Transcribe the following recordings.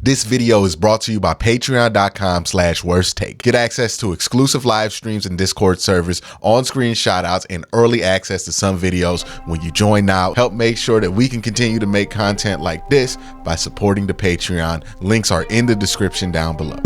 This video is brought to you by patreon.com/worsttake. Get access to exclusive live streams and Discord servers, on-screen shoutouts, and early access to some videos when you join now. Help make sure that we can continue to make content like this by supporting the Patreon. Links are in the description down below.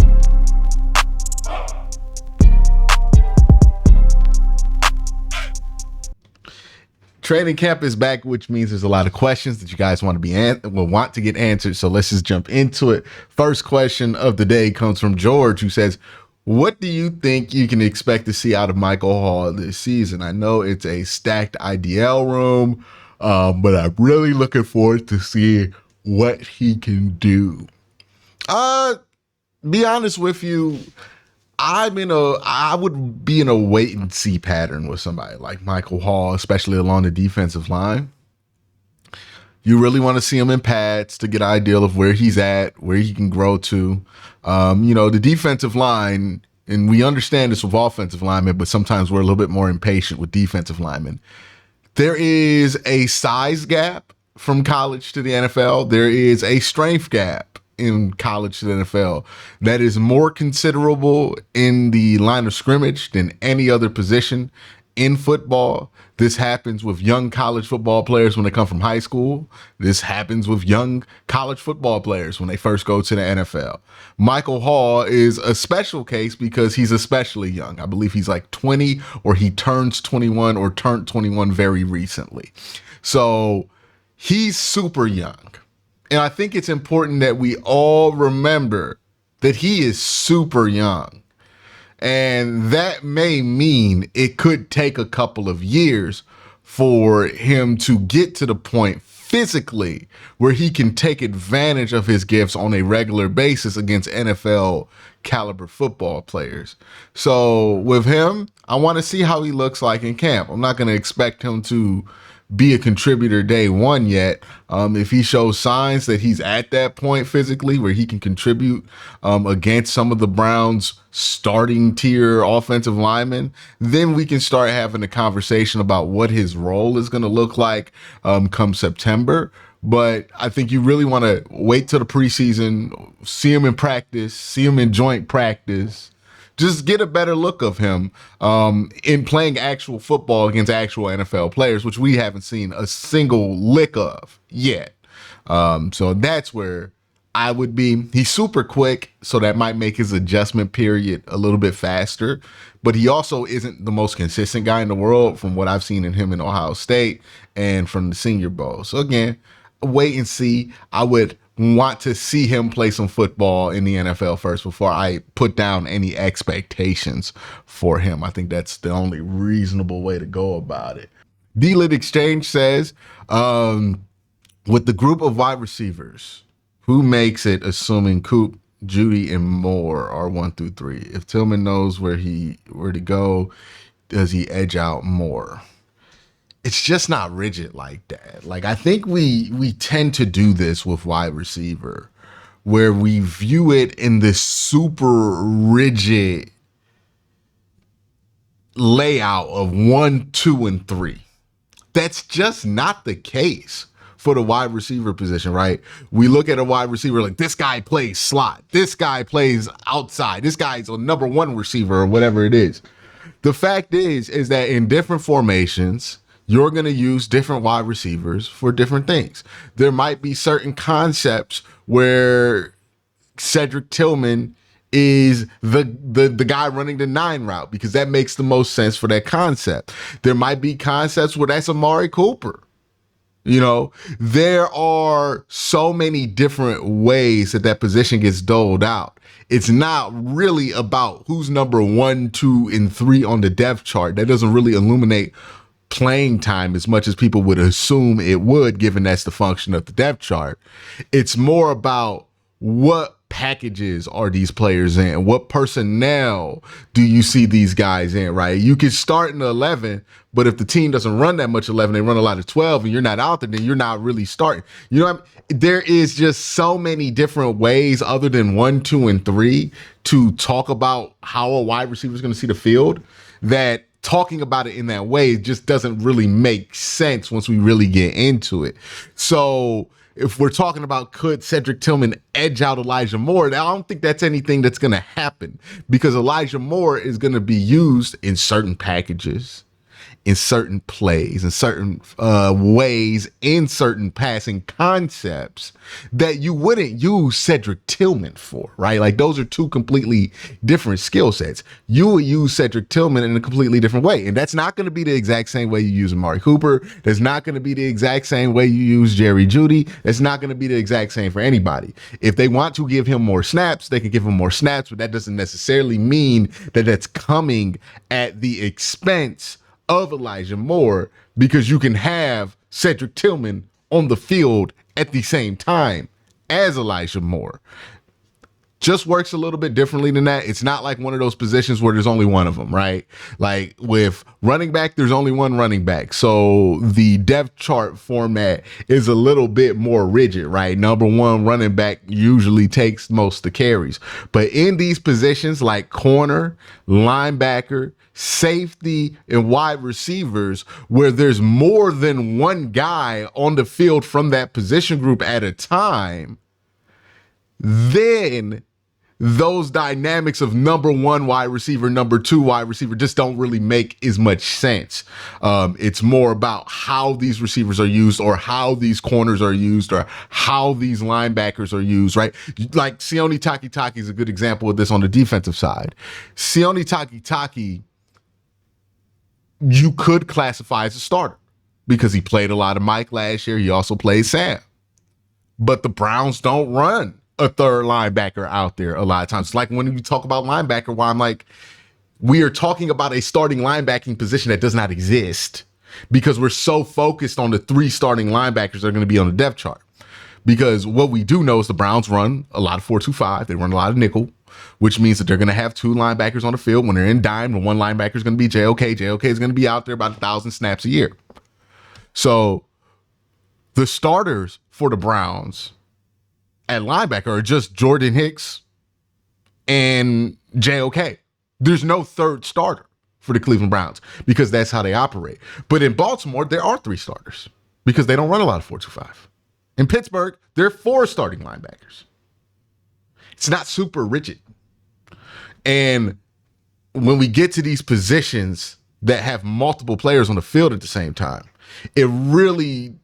Training camp is back, which means there's a lot of questions that you guys want to get answered. So let's just jump into it. First question of the day comes from George, who says, what do you think you can expect to see out of Michael Hall this season? I know it's a stacked IDL room, but I'm really looking forward to see what he can do. Be honest with you, I would be in a wait and see pattern with somebody like Michael Hall, especially along the defensive line. You really want to see him in pads to get an idea of where he's at, where he can grow to. The defensive line, and we understand this with offensive linemen, but sometimes we're a little bit more impatient with defensive linemen. There is a size gap from college to the NFL. There is a strength gap in college to the NFL that is more considerable in the line of scrimmage than any other position in football. This happens with young college football players when they come from high school. This happens with young college football players when they first go to the NFL. Michael Hall is a special case because he's especially young. I believe he's like 20, or he turns 21 or turned 21 very recently. So he's super young. And I think it's important that we all remember that he is super young. And that may mean it could take a couple of years for him to get to the point physically where he can take advantage of his gifts on a regular basis against NFL caliber football players. So with him, I want to see how he looks like in camp. I'm not going to expect him to be a contributor day one yet. If he shows signs that he's at that point physically where he can contribute against some of the Browns' starting tier offensive linemen, then we can start having a conversation about what his role is going to look like come September. But I think you really want to wait till the preseason, see him in practice, see him in joint practice, just get a better look of him in playing actual football against actual NFL players, which we haven't seen a single lick of yet. So that's where I would be. He's super quick, so that might make his adjustment period a little bit faster. But he also isn't the most consistent guy in the world from what I've seen in him in Ohio State and from the Senior Bowl. So again, wait and see. I would want to see him play some football in the NFL first before I put down any expectations for him. I think that's the only reasonable way to go about it. D-Lit Exchange says, with the group of wide receivers, who makes it assuming Coop, Judy, and Moore are 1 through 3? If Tillman knows where to go, does he edge out Moore? It's just not rigid like that. Like, I think we tend to do this with wide receiver where we view it in this super rigid layout of 1, 2, and 3. That's just not the case for the wide receiver position, right? We look at a wide receiver like, this guy plays slot, this guy plays outside, this guy's a number 1 receiver, or whatever it is. The fact is that in different formations, you're going to use different wide receivers for different things. There might be certain concepts where Cedric Tillman is the guy running the 9 route because that makes the most sense for that concept. There might be concepts where that's Amari Cooper. There are so many different ways that position gets doled out. It's not really about who's number 1, 2, and 3 on the depth chart. That doesn't really illuminate playing time as much as people would assume it would, given that's the function of the depth chart. It's more about what packages are these players in? What personnel do you see these guys in, right? You can start in the 11, but if the team doesn't run that much 11, they run a lot of 12 and you're not out there, then you're not really starting. You know what I mean? There is just so many different ways other than 1, 2, and 3 to talk about how a wide receiver is going to see the field that talking about it in that way just doesn't really make sense once we really get into it. So if we're talking about could Cedric Tillman edge out Elijah Moore, I don't think that's anything that's going to happen, because Elijah Moore is going to be used in certain packages, in certain plays, in certain ways, in certain passing concepts that you wouldn't use Cedric Tillman for, right? Like, those are two completely different skill sets. You would use Cedric Tillman in a completely different way, and that's not going to be the exact same way you use Amari Cooper. That's not going to be the exact same way you use Jerry Jeudy. That's not going to be the exact same for anybody. If they want to give him more snaps, they can give him more snaps, but that doesn't necessarily mean that that's coming at the expense of Elijah Moore, because you can have Cedric Tillman on the field at the same time as Elijah Moore. Just works a little bit differently than that. It's not like one of those positions where there's only one of them, right? Like with running back, there's only one running back. So the depth chart format is a little bit more rigid, right? Number one running back usually takes most of the carries. But in these positions like corner, linebacker, safety, and wide receivers, where there's more than one guy on the field from that position group at a time, then those dynamics of number one wide receiver, number two wide receiver just don't really make as much sense. It's more about how these receivers are used, or how these corners are used, or how these linebackers are used, right? Like Sione Takitaki is a good example of this on the defensive side. Sione Takitaki, you could classify as a starter because he played a lot of Mike last year. He also played Sam. But the Browns don't run a third linebacker out there a lot of times. It's like when you talk about linebacker, why I'm like, we are talking about a starting linebacking position that does not exist, because we're so focused on the three starting linebackers that are going to be on the depth chart. Because what we do know is the Browns run a lot of 4-2-5. They run a lot of nickel, which means that they're going to have two linebackers on the field. When they're in dime, the one linebacker is going to be JOK. JOK is going to be out there about 1,000 snaps a year. So the starters for the Browns at linebacker are just Jordan Hicks and JOK. There's no third starter for the Cleveland Browns because that's how they operate. But in Baltimore, there are three starters because they don't run a lot of 4-2-5. In Pittsburgh, there are four starting linebackers. It's not super rigid. And when we get to these positions that have multiple players on the field at the same time, it really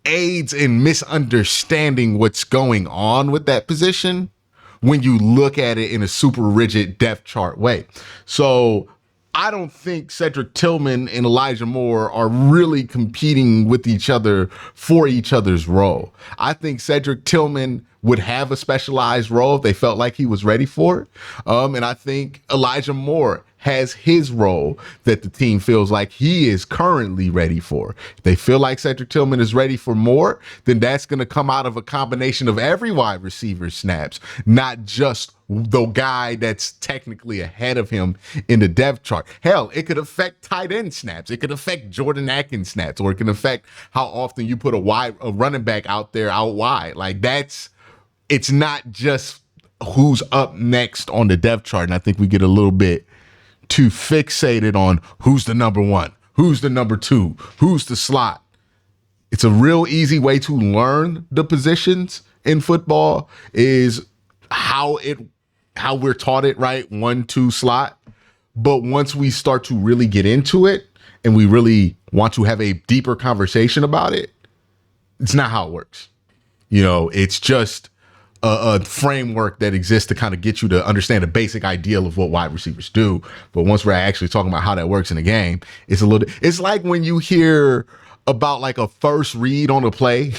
aids in misunderstanding what's going on with that position when you look at it in a super rigid depth chart way. So I don't think Cedric Tillman and Elijah Moore are really competing with each other for each other's role. I think Cedric Tillman would have a specialized role if they felt like he was ready for it. And I think Elijah Moore has his role that the team feels like he is currently ready for. If they feel like Cedric Tillman is ready for more, then that's going to come out of a combination of every wide receiver snaps, not just the guy that's technically ahead of him in the depth chart. Hell, it could affect tight end snaps. It could affect Jordan Atkins snaps, or it can affect how often you put a running back out there out wide. Like it's not just who's up next on the depth chart. And I think we get a little bit too fixated on who's the number one, who's the number two, who's the slot. It's a real easy way to learn the positions in football is how we're taught it, right? 1-2 slot. But once we start to really get into it and we really want to have a deeper conversation about it, it's not how it works. It's just a framework that exists to kind of get you to understand the basic ideal of what wide receivers do. But once we're actually talking about how that works in the game, it's like when you hear about like a first read on a play,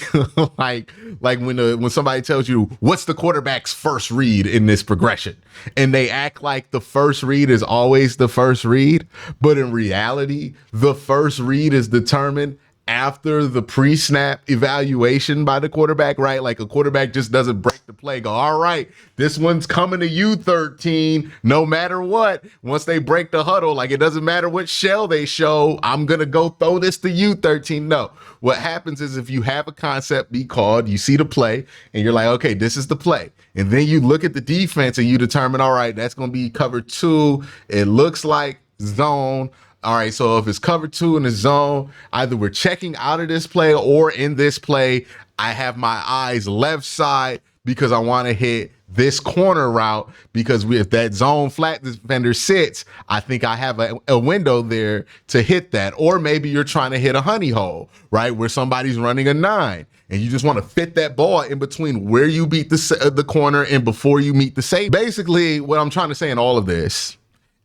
like when somebody tells you what's the quarterback's first read in this progression, and they act like the first read is always the first read, but in reality, the first read is determined after the pre-snap evaluation by the quarterback, right? Like a quarterback just doesn't break the play, go, all right, this one's coming to you, 13, no matter what. Once they break the huddle, like it doesn't matter what shell they show, I'm going to go throw this to you, 13. No, what happens is if you have a concept be called, you see the play and you're like, okay, this is the play. And then you look at the defense and you determine, all right, that's going to be cover 2. It looks like zone. All right, so if it's cover 2 in the zone, either we're checking out of this play or in this play, I have my eyes left side because I want to hit this corner route because if that zone flat defender sits, I think I have a window there to hit that. Or maybe you're trying to hit a honey hole, right, where somebody's running a 9 and you just want to fit that ball in between where you beat the corner and before you meet the safety. Basically, what I'm trying to say in all of this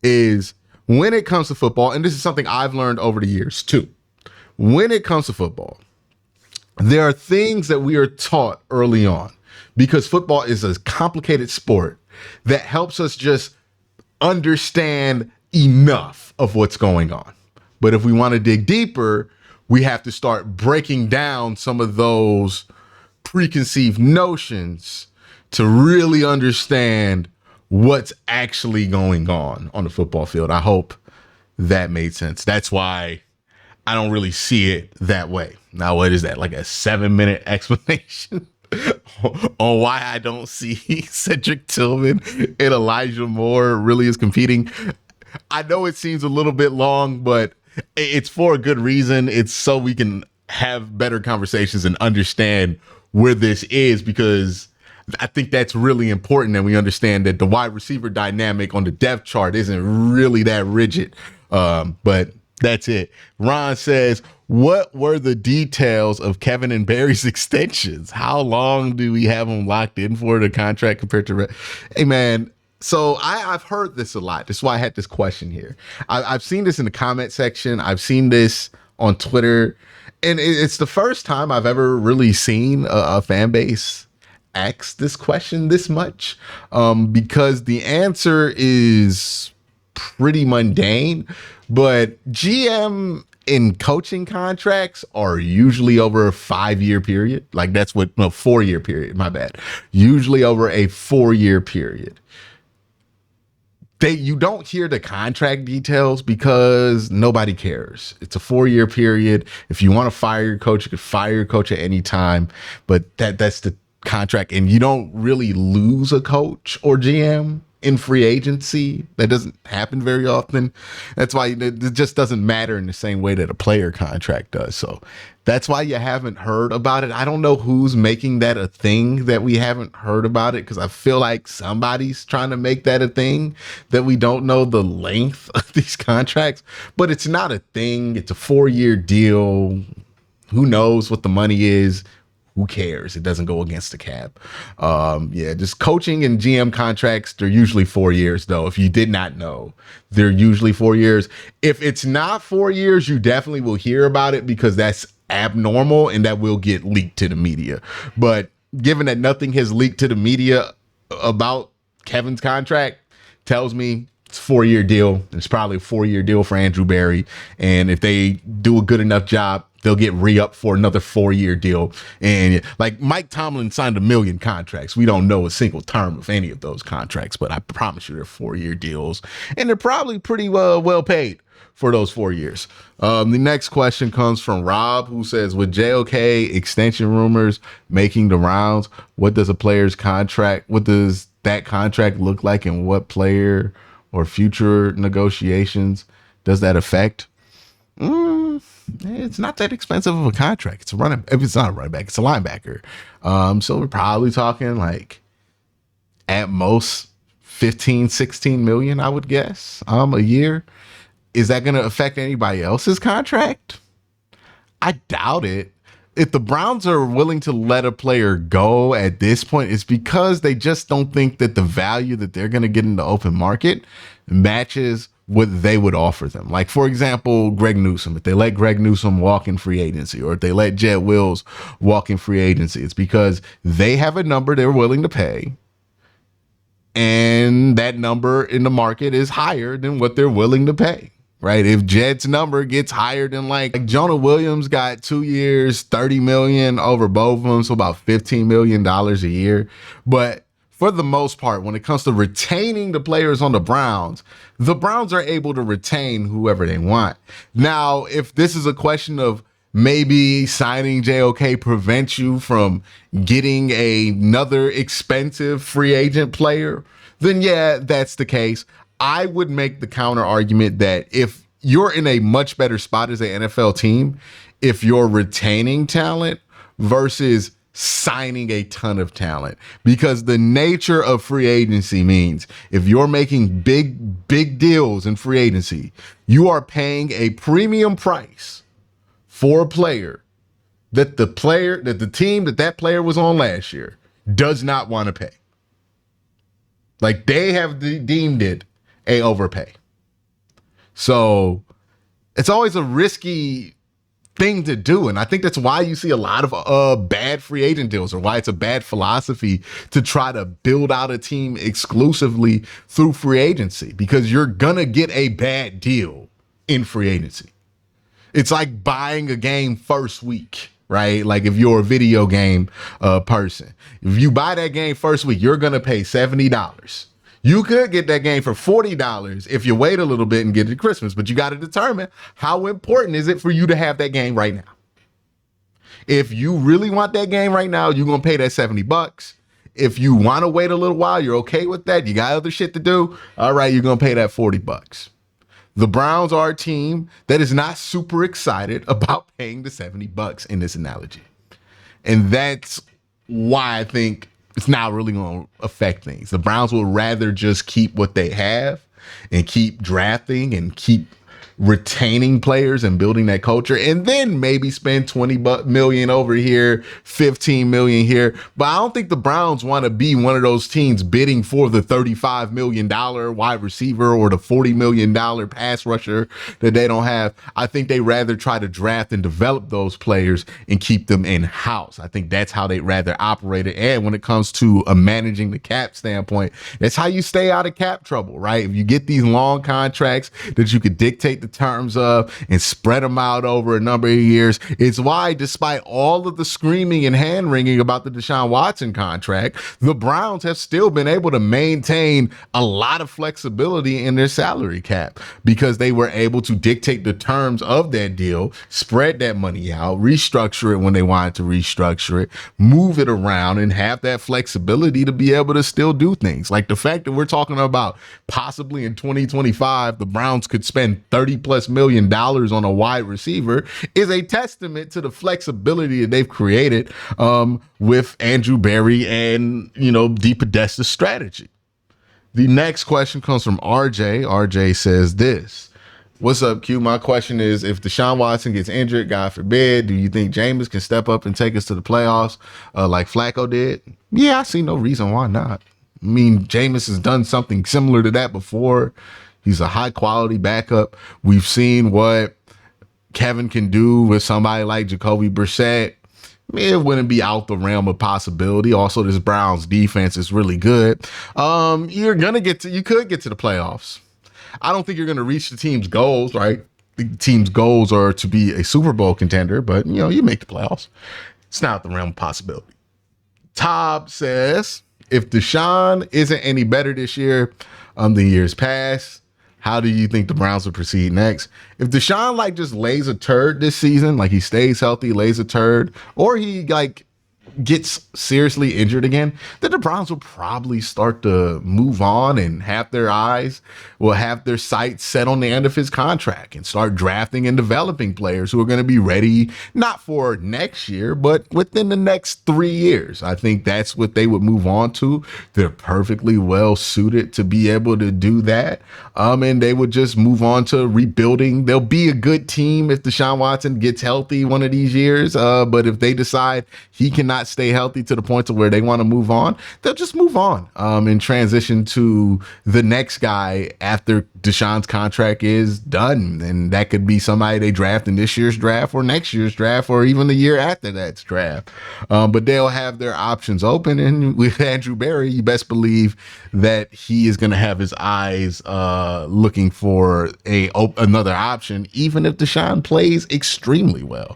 is when it comes to football, and this is something I've learned over the years too, when it comes to football, there are things that we are taught early on because football is a complicated sport that helps us just understand enough of what's going on. But if we want to dig deeper, we have to start breaking down some of those preconceived notions to really understand what's actually going on the football field. I hope that made sense. That's why I don't really see it that way. Now, what is that? Like a 7-minute explanation on why I don't see Cedric Tillman and Elijah Moore really is competing. I know it seems a little bit long, but it's for a good reason. It's so we can have better conversations and understand where this is, because I think that's really important that we understand that the wide receiver dynamic on the depth chart isn't really that rigid. But that's it. Ron says, what were the details of Kevin and Barry's extensions? How long do we have them locked in for the contract compared to? Hey, man. So I've heard this a lot. That's why I had this question here. I've seen this in the comment section. I've seen this on Twitter. And it's the first time I've ever really seen a fan base ask this question this much, because the answer is pretty mundane. But GM and coaching contracts are usually over a 5-year period. Like that's what, no, 4-year period. My bad. Usually over a 4-year period. You don't hear the contract details because nobody cares. It's a 4-year period. If you want to fire your coach, you can fire your coach at any time. But that's the contract, and you don't really lose a coach or GM in free agency. That doesn't happen very often. That's why it just doesn't matter in the same way that a player contract does. So that's why you haven't heard about it. I don't know who's making that a thing that we haven't heard about it, because I feel like somebody's trying to make that a thing that we don't know the length of these contracts. But it's not a thing. It's a 4-year deal. Who knows what the money is? Who cares? It doesn't go against the cap. Just coaching and GM contracts, they're usually 4 years, though. If you did not know, they're usually 4 years. If it's not 4 years, you definitely will hear about it because that's abnormal and that will get leaked to the media. But given that nothing has leaked to the media about Kevin's contract, tells me it's a 4-year deal. It's probably a 4-year deal for Andrew Berry. And if they do a good enough job, they'll get re-up for another 4-year deal. And like Mike Tomlin signed 1 million contracts. We don't know a single term of any of those contracts, but I promise you they're 4-year deals. And they're probably pretty well paid for those 4 years. The next question comes from Rob, who says, with JOK extension rumors making the rounds, what does that contract look like, and what player or future negotiations does that affect? It's not that expensive of a contract. It's if it's not a running back, it's a linebacker. So we're probably talking like at most 15, 16 million, I would guess, a year. Is that going to affect anybody else's contract? I doubt it. If the Browns are willing to let a player go at this point, it's because they just don't think that the value that they're going to get in the open market matches what they would offer them. Like, for example, Greg Newsome. If they let Greg Newsome walk in free agency, or if they let Jed Wills walk in free agency, it's because they have a number they're willing to pay. And that number in the market is higher than what they're willing to pay. Right. If Jed's number gets higher than like Jonah Williams got 2 years, 30 million over both of them. So about $15 million a year. But for the most part, when it comes to retaining the players on the Browns are able to retain whoever they want. Now, if this is a question of maybe signing JOK prevents you from getting another expensive free agent player, then yeah, that's the case. I would make the counter argument that if you're in a much better spot as an NFL team, if you're retaining talent versus signing a ton of talent, because the nature of free agency means if you're making big deals in free agency, you are paying a premium price for a player that the team that player was on last year does not want to pay. Like, they have deemed it a overpay. So it's always a risky thing to do. And I think that's why you see a lot of bad free agent deals, or why it's a bad philosophy to try to build out a team exclusively through free agency, because you're going to get a bad deal in free agency. It's like buying a game first week, right? Like, if you're a video game person, if you buy that game first week, you're going to pay $70. You could get that game for $40 if you wait a little bit and get it at Christmas, but you got to determine how important is it for you to have that game right now. If you really want that game right now, you're going to pay that $70. If you want to wait a little while, you're okay with that, you got other shit to do, all right, you're going to pay that $40. The Browns are a team that is not super excited about paying the $70 in this analogy. And that's why I think it's not really going to affect things. The Browns will rather just keep what they have and keep drafting and keep retaining players and building that culture, and then maybe spend $20 million over here, $15 million here. But I don't think the Browns want to be one of those teams bidding for the $35 million wide receiver or the $40 million pass rusher that they don't have. I think they rather try to draft and develop those players and keep them in-house. I think that's how they'd rather operate it. And when it comes to managing the cap standpoint, that's how you stay out of cap trouble, right? If you get these long contracts that you could dictate the terms of and spread them out over a number of years, it's why, despite all of the screaming and hand wringing about the Deshaun Watson contract, the Browns have still been able to maintain a lot of flexibility in their salary cap, because they were able to dictate the terms of that deal, spread that money out, restructure it when they wanted to restructure it, move it around, and have that flexibility to be able to still do things. Like the fact that we're talking about possibly in 2025, the Browns could spend $30+ million on a wide receiver is a testament to the flexibility that they've created with Andrew Berry and, DePodesta's strategy. The next question comes from RJ. RJ says this: what's up, Q? My question is, if Deshaun Watson gets injured, God forbid, do you think Jameis can step up and take us to the playoffs like Flacco did? Yeah, I see no reason why not. I mean, Jameis has done something similar to that before. He's a high quality backup. We've seen what Kevin can do with somebody like Jacoby Brissett. It wouldn't be out the realm of possibility. Also, this Browns defense is really good. You could get to the playoffs. I don't think you're going to reach the team's goals, right? The team's goals are to be a Super Bowl contender, but you make the playoffs. It's not out the realm of possibility. Tob says, if Deshaun isn't any better this year than years past, how do you think the Browns would proceed next? If Deshaun just lays a turd this season, like he stays healthy, lays a turd, or he gets seriously injured again, then the Browns will probably start to move on and have their sights set on the end of his contract and start drafting and developing players who are going to be ready, not for next year, but within the next 3 years. I think that's what they would move on to. They're perfectly well suited to be able to do that. And they would just move on to rebuilding. They'll be a good team if Deshaun Watson gets healthy one of these years. But if they decide he cannot stay healthy to the point to where they want to move on, they'll just move on and transition to the next guy after Deshaun's contract is done. And that could be somebody they draft in this year's draft or next year's draft or even the year after that's draft. But they'll have their options open. And with Andrew Berry, you best believe that he is going to have his eyes looking for another option, even if Deshaun plays extremely well.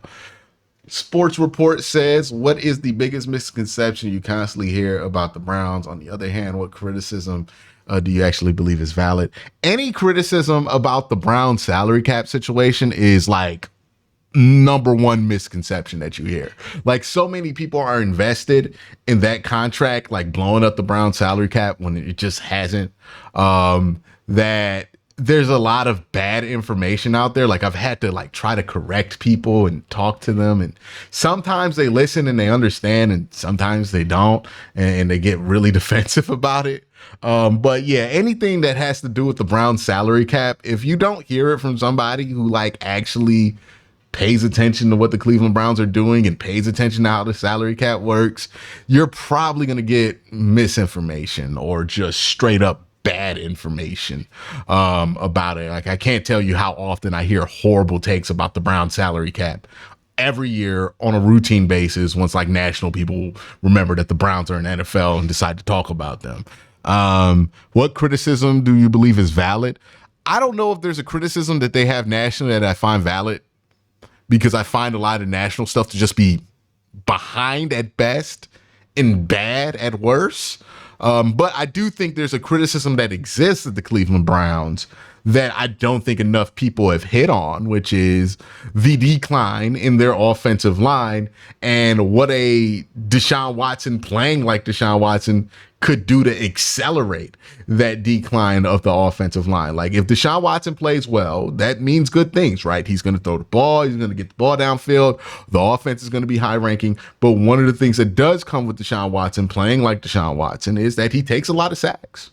Sports Report says, what is the biggest misconception you constantly hear about the Browns? On the other hand, what criticism do you actually believe is valid? Any criticism about the Browns salary cap situation is number one misconception that you hear. So many people are invested in that contract, blowing up the Browns salary cap when it just hasn't, that there's a lot of bad information out there. Like I've had to like try to correct people and talk to them, and sometimes they listen and they understand, and sometimes they don't, and they get really defensive about it. But yeah, anything that has to do with the Browns salary cap, if you don't hear it from somebody who like actually pays attention to what the Cleveland Browns are doing and pays attention to how the salary cap works, you're probably going to get misinformation or just straight up bad information about it. Like I can't tell you how often I hear horrible takes about the Brown salary cap every year on a routine basis once like national people remember that the Browns are in NFL and decide to talk about them. What criticism do you believe is valid? I don't know if there's a criticism that they have nationally that I find valid, because I find a lot of national stuff to just be behind at best and bad at worst. But I do think there's a criticism that exists at the Cleveland Browns that I don't think enough people have hit on, which is the decline in their offensive line and what a Deshaun Watson playing like Deshaun Watson could do to accelerate that decline of the offensive line. Like if Deshaun Watson plays well, that means good things, right? He's going to throw the ball. He's going to get the ball downfield. The offense is going to be high ranking. But one of the things that does come with Deshaun Watson playing like Deshaun Watson is that he takes a lot of sacks.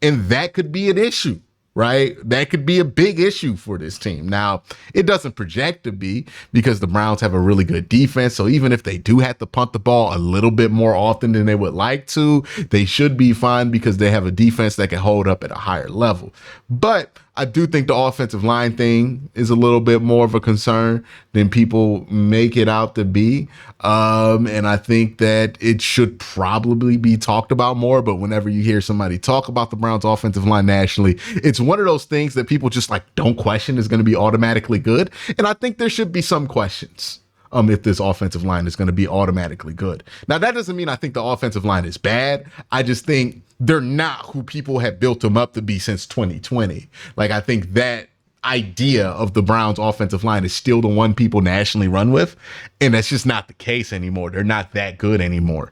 And that could be an issue, right? That could be a big issue for this team. Now, it doesn't project to be, because the Browns have a really good defense. So even if they do have to punt the ball a little bit more often than they would like to, they should be fine because they have a defense that can hold up at a higher level. But I do think the offensive line thing is a little bit more of a concern than people make it out to be. And I think that it should probably be talked about more. But whenever you hear somebody talk about the Browns offensive line nationally, it's one of those things that people just like don't question is going to be automatically good. And I think there should be some questions if this offensive line is going to be automatically good. Now, that doesn't mean I think the offensive line is bad. I just think they're not who people have built them up to be since 2020. Like, I think that idea of the Browns offensive line is still the one people nationally run with. And that's just not the case anymore. They're not that good anymore.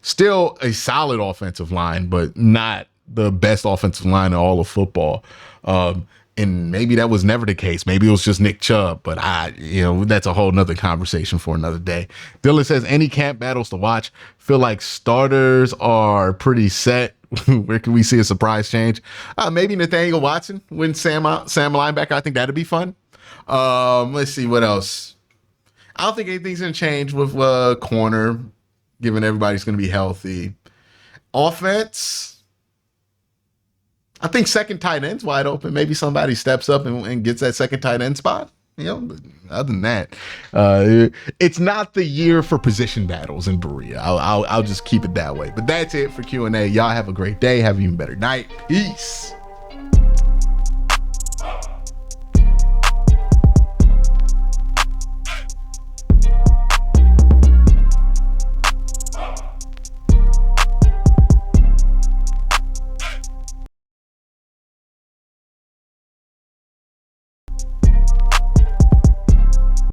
Still a solid offensive line, but not the best offensive line in all of football. And maybe that was never the case. Maybe it was just Nick Chubb, but that's a whole nother conversation for another day. Dylan says, any camp battles to watch? Feel like starters are pretty set. Where can we see a surprise change? Maybe Nathaniel Watson when Sam linebacker. I think that'd be fun. Let's see what else. I don't think anything's going to change with corner, given everybody's going to be healthy. Offense, I think second tight end's wide open. Maybe somebody steps up and gets that second tight end spot. But other than that, it's not the year for position battles in Berea. I'll just keep it that way. But that's it for Q&A. Y'all have a great day. Have an even better night. Peace.